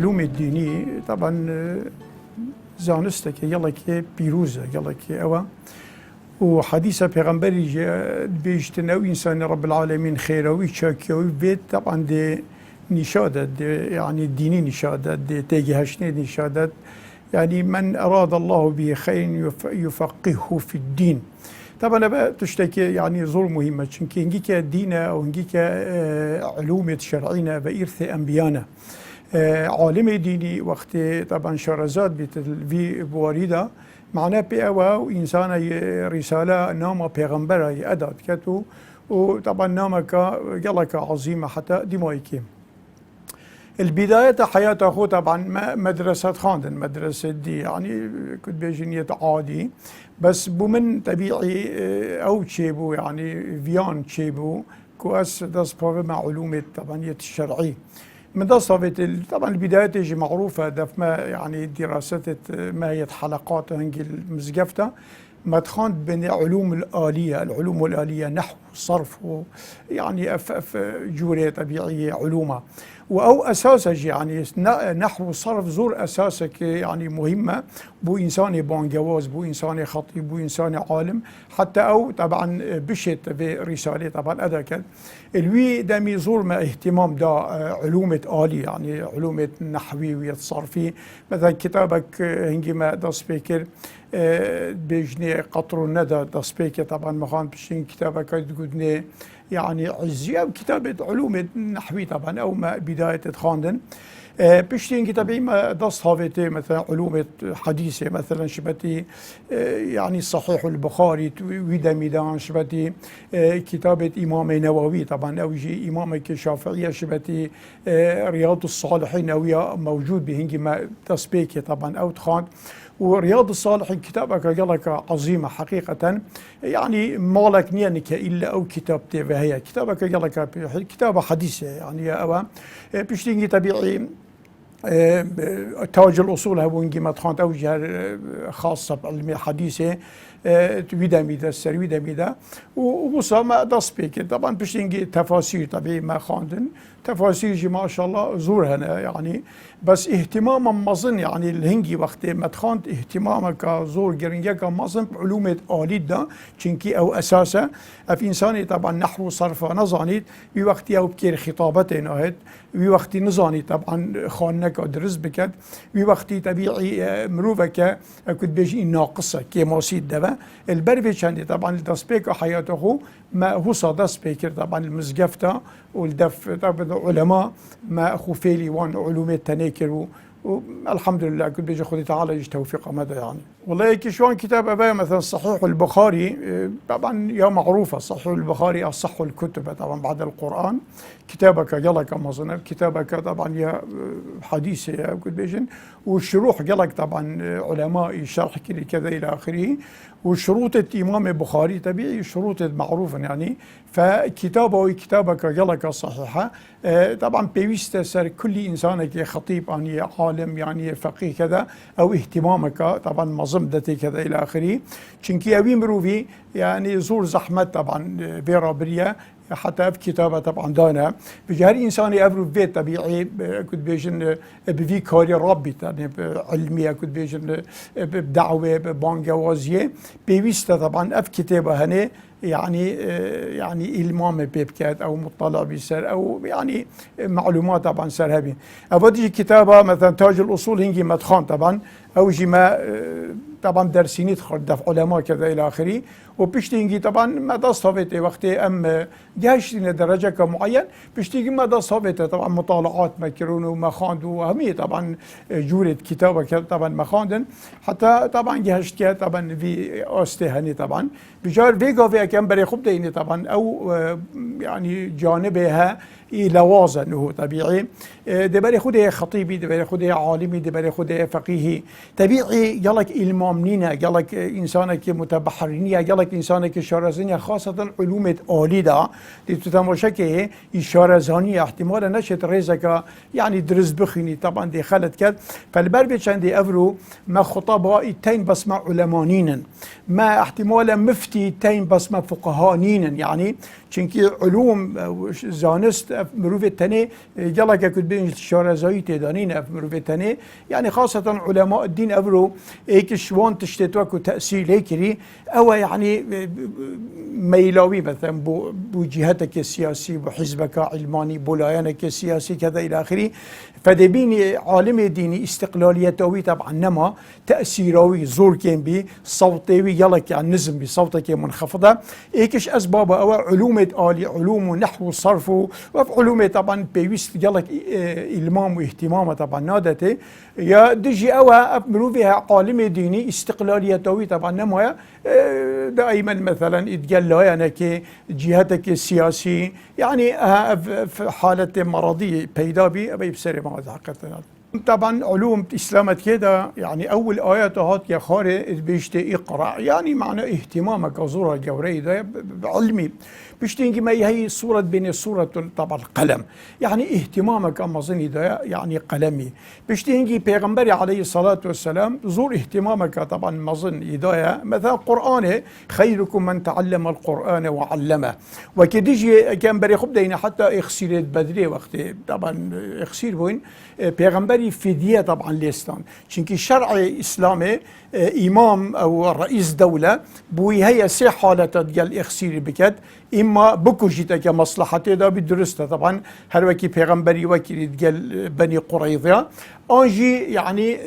علوم الديني طبعا زانستك يلك بيروزة يلك أوا وحديث پیغمبری بیشتر انسان رب العالمين خيروي شاكيوي بيت طبعا دي نشادة يعني ديني نشادة دي تيجهشني نشادة يعني من أراد الله به خير يفقهه في الدين. طبعا بقى تشتكي يعني زور مهمة çünkü هنجيك دين أو هنجيك علوم شرعينا بإرث أنبيانا عالم ديني وقت طبعا شرزات في بواريدا معناه بأوا وإنسان رسالة نام پیغمبر أدات كتو وطبعا نامك يلك عظيمة حتى دمائك البداية حياته أخو طبعا مدرسة خاندن مدرسة دي يعني كنت بيجنية عادي بس بمن طبيعي أو تشيبو يعني فيان تشيبو كواس داس مع علوم طبعا الشرعي من ده صابت طبعا البداية تيجي معروفة دف ما يعني دراسة ما هي حلقات هنجي المزقفتة ما تخاند بين علوم الآلية العلوم الآلية نحو صرف يعني جوري طبيعية علومة أو أساسه يعني نحو صرف زور أساسك يعني مهمة بو إنسان بانجواز بو إنسان خطيب بو إنسان عالم حتى أو طبعا بشت برسالة طبعا أداك الوي دامي زور ما اهتمام دا علومة آلي يعني علومة نحوية صرفي مثلا كتابك هنجي دا سبيكر بيجني قطر الندى دا سبيكر طبعا مخان بشين كتابك تقولني يعني عزية كتابة علوم نحوي طبعا أو ما بداية خاندن بشتين كتابي ما دست هافتي مثلا علوم حديثة مثلا شبتي يعني صحيح البخاري ويدا ميدان شبتي كتابة إمام نووي طبعا أو يجي إمام الشافعية شبتي رياض الصالحين أو موجود بهنجي ما تسبيكي طبعا أو تخاند ورياض الصالحين كتابك جلك عظيمة حقيقة يعني مالك نيانك إلا أو كتابتي وهي كتابك جلك كتابة حديثة يعني أو بشتين طبيعي تاج الأصول هبونجي ما تخانت أو جهر خاصة بعلمي حديثة ويدا ميدا السر ويدا ميدا ووصل ما داس بيك طبعا بشتين تفاسير طبيعي ما خاندن تفاسير ما شاء الله زور هنا يعني بس اهتماما مظن يعني الهنجي وقت ما تخانت اهتمامك زور جرنجك مظن بعلومة آليد دا چنكي أو أساسا في إنساني طبعا نحو صرفة نظانيت بوقت أو بكير خطابته ناهد بوقت نظاني طبعا خانك درس بكت بوقت طبيعي مروفك كنت بيجي ناقصة كيما سيد دبا البرفيش عندي طبعا الدسبيك حياته ما هو صادس بيكر طبعا المزقفتة والدف طبعا علماء ما أخو فيلي وان علومات تناكر والحمد لله كنت بيجي خذي تعالى يجي توفيق مدى يعني والله كشوان كتاب أبايا مثلا صحيح البخاري طبعا يا معروفة صحيح البخاري أصح الكتب طبعا بعد القرآن كتابك يلك مظنب كتابك طبعا يا حديث يا كنت بيجن والشروح يلك طبعا علماء شرح كذا إلى آخره وشروط الإمام البخاري طبيعي شروط معروفة يعني فكتابه كتابك يلك صحيحة طبعا بيوست سر كل إنسانك خطيب يعني عالم يعني فقيه كذا أو اهتمامك طبعا مظمدتي كذا إلى آخره چونكي أوي مروفي يعني زور زحمة طبعا بيرا بريا حتى في كتابة طبعا دانا بجهر إنساني أفرو بيت طبيعي كنت بيجن بفي كاري ربي يعني علمية كنت بيجن بدعوة بانجوازية بيوستا طبعا أف كتابة هنا يعني إلمام بيبكات أو مطلع بيسر أو يعني معلومات طبعا سر هبي أفضل كتابة مثلا تاج الأصول هنجي مدخان طبعا أو جما طبعا درسيني تخرج علماء كذا إلى آخره وبيشتيجي طبعا ما ده صفت وقت أم جاشين درجة كمعين بيشتيجي ما ده صفت طبعا مطالعات مكرون ومخاند وهمية طبعا جورة كتابة طبعا مخاندن حتى طبعا جهشت كده طبعا في أستهاني طبعا بجار فيجا في كم بري خب ديني طبعا أو يعني جانبها لوازة انه طبيعي دبري خده خطيبي دبري خده عالمي دبري خده فقيهي طبيعي يلك المامنينة يلك انسانك متبحرينية يلك انسانك شارزانية خاصة علوم آلي دا دي تتماشى الشارزانية احتمالا نشت ريزك يعني درس بخيني طبعا دي خلت كد فالبربش عندي افرو ما خطباء تين بس مع علمانين ما احتمالا مفتي تين بس مع فقهانين يعني چونكي علوم زانست اف مروفه تاني جلا كود بين شارزایی تدانین اف مروفه تاني يعني خاصة علماء الدين افرو ايك شوان تشتتوك وتأثير ليكري او يعني ميلاوي مثلا بو جهتك السياسي وحزبك علماني بولايانك السياسي كذا الى اخره فدبيني عالم ديني استقلاليتوي طبعا نما تأثيروي زور كان بي صوتي يلك يعني نزم بصوتك منخفضة ايكش اسباب او علوم آلي علوم نحو صرف وفي علوم طبعا بيوست يلك المام واهتمام طبعا نادته يا دجي او مروفيها عالم ديني استقلاليتوي طبعا نما دائما مثلا يتقال له يعني كي جهتك السياسي يعني في حالة مرضية بيدا بي ابي بسري ما حقيقة طبعا علوم اسلامت كده يعني اول ايات هات يا خاري بيشتي اقرا يعني معنى اهتمامك زورة جوري ده علمي بيشتي ما هي صورة بين صورة طبعا القلم يعني اهتمامك امازوني ده يعني قلمي بيشتي بيغمبري عليه الصلاة والسلام زور اهتمامك طبعا مظن يدايا مثلا قرآن خيركم من تعلم القرآن وعلمه وكديجي كان بري خبدين حتى اخسير بدري وقت طبعا اخسير وين بيغمبري فدية طبعا ليستان چونكي شرع اسلامي امام او رئيس دولة بوي هي سي حالة ديال اخسير بكت اما بكوجيتا كمصلحتي دا بدرسته طبعا هر وكي بيغمبري وكي ديال بني قريظة انجي يعني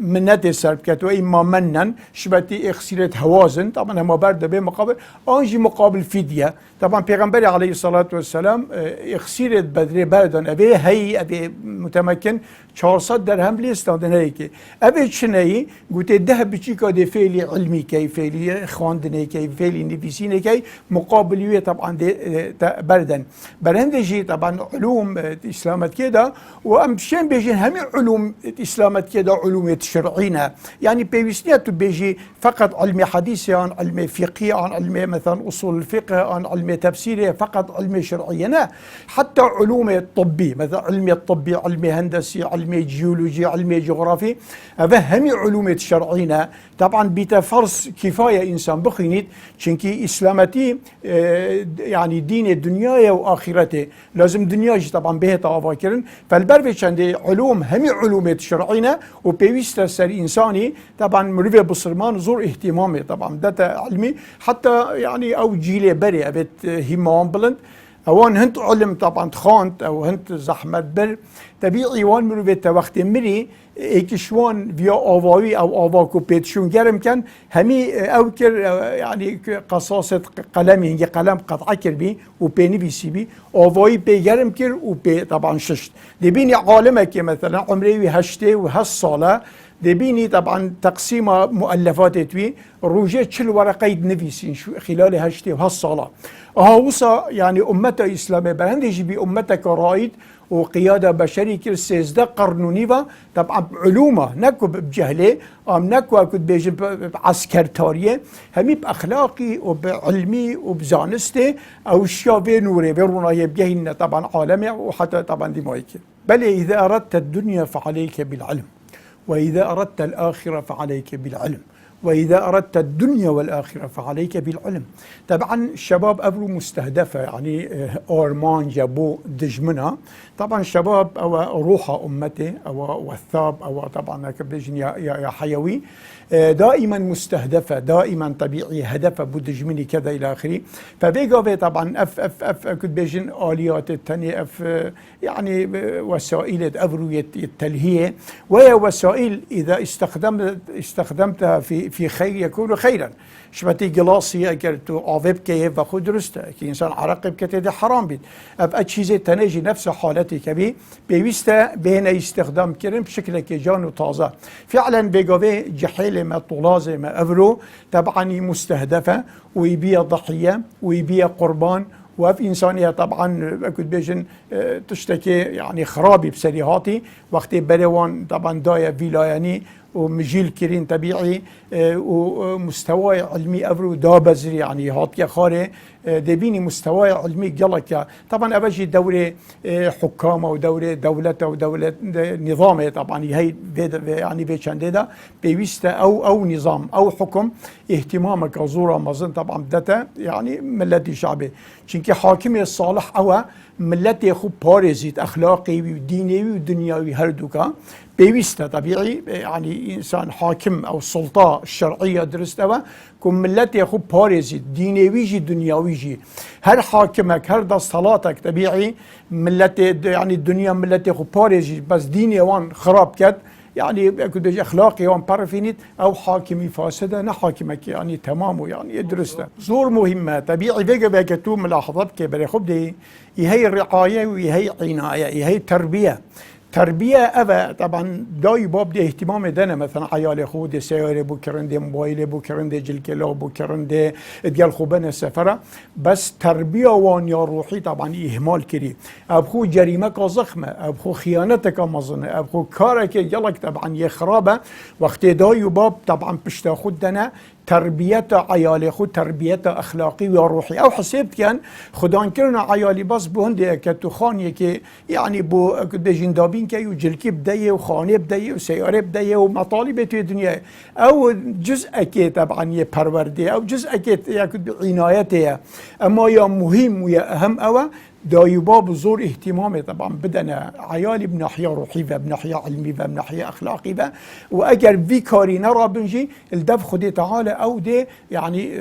منات سربكت واما منن شبتي اخسيرت هوازن طبعا هم برده بمقابل انجي مقابل فدية طبعا بيغمبري عليه الصلاة والسلام اخسيرت بدري بردن ابي هي ابي متمكن 400 درهم ليستان هيك ابي شناي قلت الذهب بشيكا دي فيلي علمي كي فيلي خواندني كي فيلي نفيسيني كي مقابل طبعا دي بردن برندجي طبعا علوم اسلامت كده وامشين بيجي هم علوم اسلامت كده علوم شرعينا يعني بيوسنيات بيجي فقط علم حديثي عن علم فقهي عن علم مثلا اصول الفقه عن علم تفسيري فقط علم شرعينا حتى علوم الطبي مثلا علم الطبي علم هندسي علم جيولوجي علم جغرافي هم علوم شرعينا طبعا بتفرس كفايه انسان بخينيت شنكي اسلامتي يعني دين الدنيا واخرته لازم دنيا طبعا به تفاكرن فالبرفش عندي علوم هم علوم شرعينا وبيوست سر انساني طبعا مروي بصرمان زور اهتمامي طبعا داتا علمي حتى يعني او جيلي بري ابت همام بلند اوان هنت علم طبعا خانت او هنت زحمت بر طبيعي وان مروي وقت مري ايكشوان فيا آواوي او آواكو بيتشون جرم كان همي اوكر يعني قصاصة قلمي هنجي قلم قطعة كربي وبيني في سي بي آواوي بي جرم كر وبي طبعا ششت دي بيني عالمك مثلا عمري هشتي وهالصالة دي بيني طبعا تقسيم مؤلفات توي روجة كل ورقة نفيسين شو خلال هشتي وهالصالة هاوصا يعني أمتا إسلامية برهندجي بي أمتا كرائد وقيادة بشري كل 16 قرنونيفا طبعا علومة نكو بجهلة نكو كنت بيجي بعسكرتارية همي بأخلاقي وبعلمي وبزانستي أو الشيء نوري بيرونا يبجهن طبعا عالمي وحتى طبعا دمائك بل إذا أردت الدنيا فعليك بالعلم وإذا أردت الآخرة فعليك بالعلم وإذا أردت الدنيا والآخرة فعليك بالعلم طبعا الشباب أبرو مستهدفة يعني أورمان جابو دجمنا طبعا الشباب أو روح أمتي أو وثاب أو طبعا كبدجن يا حيوي دائما مستهدفة دائما طبيعي هدفها بدجمني كذا إلى آخره فبيجا طبعا اف كبدجن آليات التانية يعني وسائل أبرو التلهية وهي وسائل إذا استخدمتها في خير يكون خيرا شبتي جلاسي اگر تو آوب که و خود درسته که انسان عرق بکته حرام بید اب چیز تنجی نفس حالتی که بی بیوسته بین استخدام کردن بشکل که جان و تازه فعلا بگاوه جحیل ما طلاز ما افرو طبعا مستهدفه ويبيع ضحيه ويبيع قربان وف إنسانية طبعا أكد بيجن تشتكي يعني خرابي بسريهاتي وقت بروان طبعا داية فيلاياني ومجيل كرين طبيعي ومستوى علمي أفرو دابزري يعني هاتيا خاري دبيني مستوى علمي جلك طبعا أبجي دورة حكامة ودورة دولة ودولة نظامية طبعا هي يعني بيشان ده بيوسته أو نظام أو حكم اهتمامك زورا مازن طبعا بدتا يعني ملتي شعبي چونكي حاكمي الصالح أو ملت خو پارزید اخلاقی و دینی و دنیاوی هر دوکا بيويستا طبيعي يعني إنسان حاكم أو سلطة الشرعية درستها كم ملت يخو بارزي دينيويجي دنياويجي هر حاكمك هر دا صلاتك طبيعي ملت يعني الدنيا ملت يخو بارزي بس ديني وان خراب كد يعني كده أخلاقي وان بارفينيت أو حاكمي فاسدة نا حاكمك يعني تمامه يعني درسته زور مهمة طبيعي فيجا بيكتو ملاحظات كبيرة خب دي هي الرعاية وهي عناية هي تربية تربية أبا طبعا داي باب ده اهتمام دنا مثلا عيال خود سيارة بو كرنده موبايل بو كرنده جلكلا بو كرنده اديال خوبنا السفرة بس تربية وان يا روحي طبعا إهمال كري أبخو جريمة زخمة أبخو خيانتك مظنة أبخو كارك يلك طبعا يخرابة وقت داي باب طبعا بشتا خود دنا تربية عيالي خود تربية أخلاقي وروحي أو حسبت كان خدان كرنا عيالي بس بهندي كتو خانية كي يعني بو جندابين كي وجلكي بداية وخانية بداية وسيارة بداية ومطالب في الدنيا أو جزء كي طبعا يبروردي أو جزء كي عنايته أما يا مهم ويا أهم أو دايبا بزور اهتمامي طبعا بدنا عيالي بناحية روحي وبناحية علمي وبناحية أخلاقي وأجر في كاري نرى بنجي الدف خدي تعالى أو دي يعني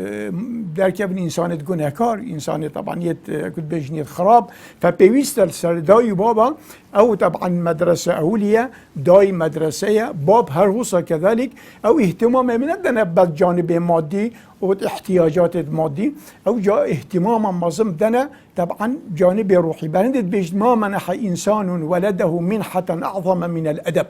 دركب إنسان تكون هكار إنسان طبعا كنت بيجني خراب فبيويست داي بابا أو طبعا مدرسة أولية داي مدرسية باب هروسة كذلك أو اهتمام من عندنا بالجانب المادي واحتياجات المادي أو اهتماما مازم دنا طبعا جانب روحي بلندت بيجد ما منح إنسان ولده منحة أعظم من الأدب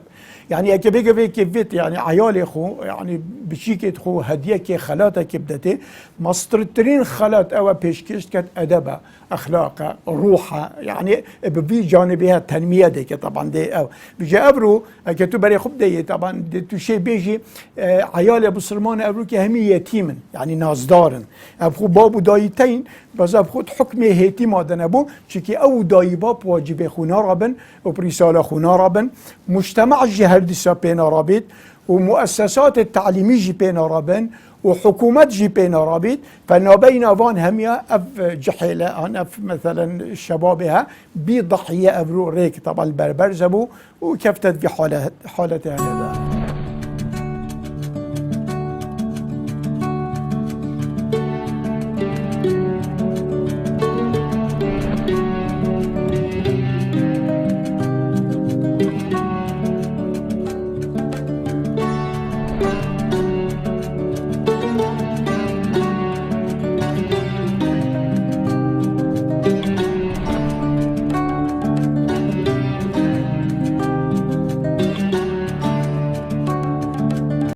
يعني أكبر كيفيت يعني عيالي خو يعني بشيكت خو هدية كي خلاتك بدته مسترترين خلات أو بيشكش كت أدبها أخلاقها روحها يعني بفي جانبها تنمية ديك طبعا دي أو بيجي أبرو كتو بري خب دي طبعا دي تشي بيجي عيالي أبو سلمان أبرو كهمي يتيمن يعني نازدارن أبخو بابو دايتين بس أبخو حكمي هيتي مادن أبو شكي أو داي باب واجب خونا رابن وبرسالة خونا رابن مجتمع الجهر دي سابينا رابط ومؤسسات التعليمي جي بينا رابن وحكومات جي بينا رابط فنابينا فان هميا أف جحيلة أف مثلا شبابها بضحية أبرو ريك طبعا البربر زبو وكفتت في حالتها هذا